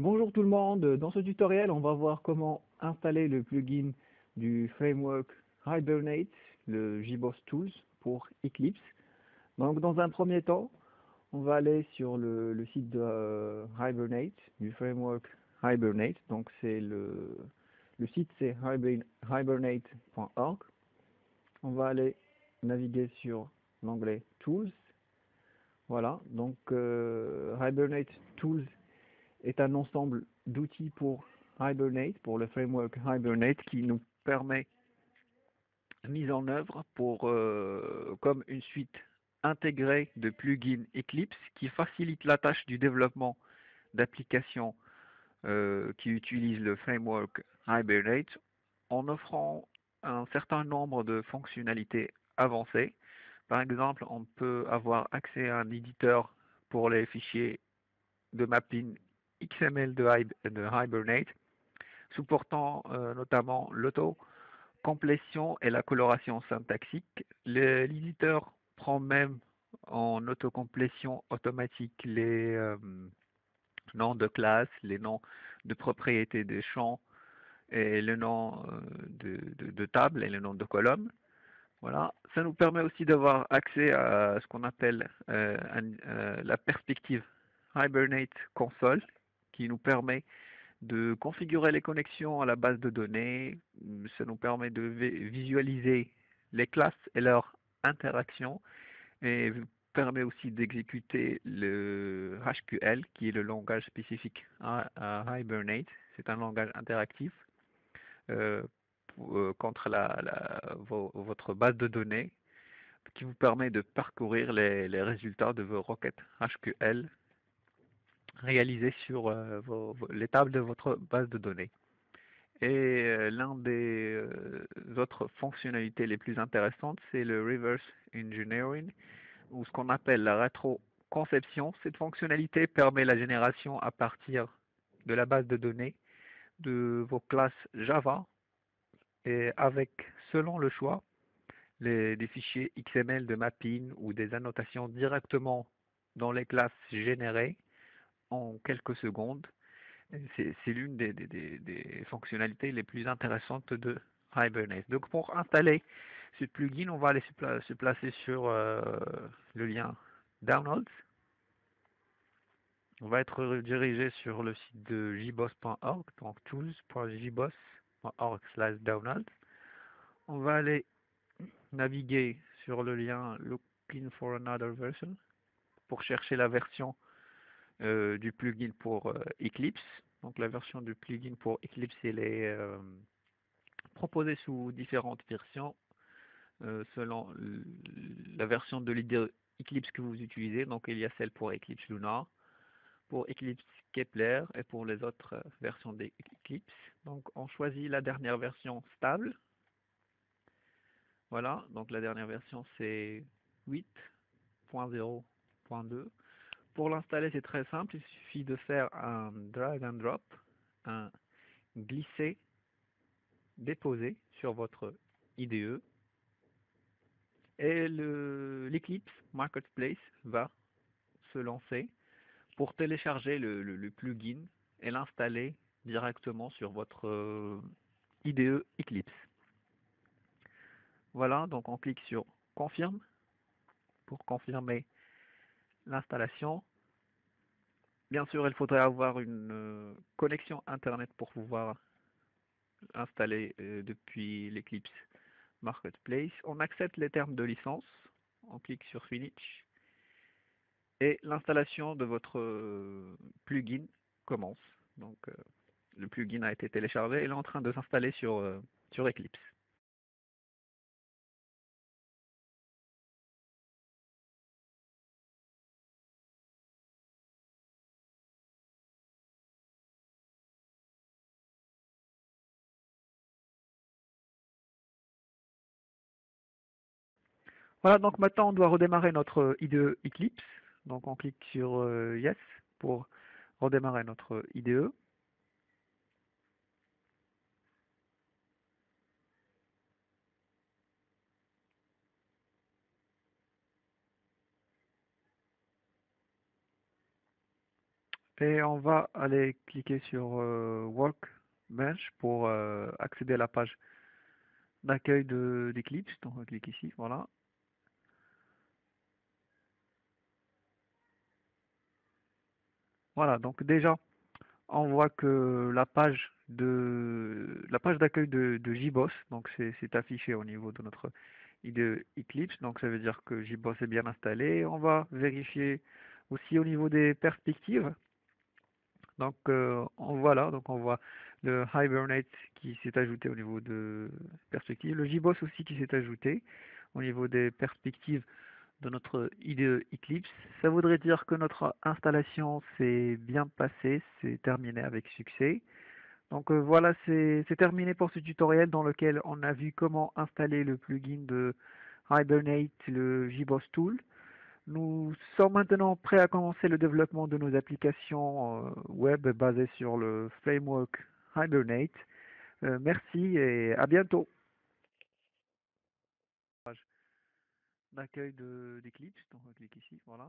Bonjour tout le monde, dans ce tutoriel on va voir comment installer le plugin du framework Hibernate, le JBoss Tools pour Eclipse. Donc dans un premier temps, on va aller sur le site de Hibernate, du framework Hibernate. Donc c'est le site c'est hibernate.org. On va aller naviguer sur l'onglet Tools. Voilà, donc Hibernate Tools est un ensemble d'outils pour Hibernate, pour le framework Hibernate, qui nous permet mise en œuvre pour comme une suite intégrée de plugins Eclipse qui facilite la tâche du développement d'applications qui utilisent le framework Hibernate en offrant un certain nombre de fonctionnalités avancées. Par exemple, on peut avoir accès à un éditeur pour les fichiers de mapping XML de Hibernate, supportant notamment l'auto-complétion et la coloration syntaxique. L'éditeur prend même en autocomplétion automatique les noms de classes, les noms de propriétés des champs et le nom de table et le nom de colonne. Voilà, ça nous permet aussi d'avoir accès à ce qu'on appelle la perspective Hibernate Console, qui nous permet de configurer les connexions à la base de données. Ça nous permet de visualiser les classes et leurs interactions et permet aussi d'exécuter le HQL, qui est le langage spécifique à Hibernate. C'est un langage interactif euh, contre votre base de données qui vous permet de parcourir les résultats de vos requêtes HQL réalisées sur les tables de votre base de données. Et l'un des autres fonctionnalités les plus intéressantes, c'est le reverse engineering, ou ce qu'on appelle la rétroconception. Cette fonctionnalité permet la génération à partir de la base de données de vos classes Java et avec, selon le choix, des fichiers XML de mapping ou des annotations directement dans les classes générées en quelques secondes. C'est l'une des fonctionnalités les plus intéressantes de Hibernate. Donc pour installer ce plugin, on va aller se placer sur le lien Downloads. On va être redirigé sur le site de jboss.org, donc tools.jboss.org/downloads. On va aller naviguer sur le lien Looking for another version pour chercher la version du plugin pour Eclipse. Donc la version du plugin pour Eclipse, elle est proposée sous différentes versions selon la version de l'IDE Eclipse que vous utilisez. Donc il y a celle pour Eclipse Lunar, pour Eclipse Kepler et pour les autres versions d'Eclipse. Donc on choisit la dernière version stable. Voilà, donc la dernière version c'est 8.0.2. Pour l'installer, c'est très simple, il suffit de faire un drag and drop, un glisser, déposer sur votre IDE et l'Eclipse Marketplace va se lancer pour télécharger le plugin et l'installer directement sur votre IDE Eclipse. Voilà, donc on clique sur Confirme pour confirmer l'installation. Bien sûr, il faudrait avoir une connexion Internet pour pouvoir installer depuis l'Eclipse Marketplace. On accepte les termes de licence, on clique sur Finish et l'installation de votre plugin commence. Donc le plugin a été téléchargé et il est en train de s'installer sur Eclipse. Voilà, donc maintenant on doit redémarrer notre IDE Eclipse. Donc on clique sur Yes pour redémarrer notre IDE. Et on va aller cliquer sur Workbench pour accéder à la page d'accueil d'Eclipse. Donc on clique ici, voilà. Voilà, donc déjà, on voit que la page d'accueil de JBoss, donc c'est affiché au niveau de notre IDE Eclipse, donc ça veut dire que JBoss est bien installé. On va vérifier aussi au niveau des perspectives. Donc voilà, donc on voit le Hibernate qui s'est ajouté au niveau de perspectives, le JBoss aussi qui s'est ajouté au niveau des perspectives de notre IDE Eclipse. Ça voudrait dire que notre installation s'est bien passée, c'est terminé avec succès. Donc voilà, c'est terminé pour ce tutoriel dans lequel on a vu comment installer le plugin de Hibernate, le JBoss Tool. Nous sommes maintenant prêts à commencer le développement de nos applications web basées sur le framework Hibernate. Merci et à bientôt. Page d'accueil d'Eclipse, donc on clique ici, voilà.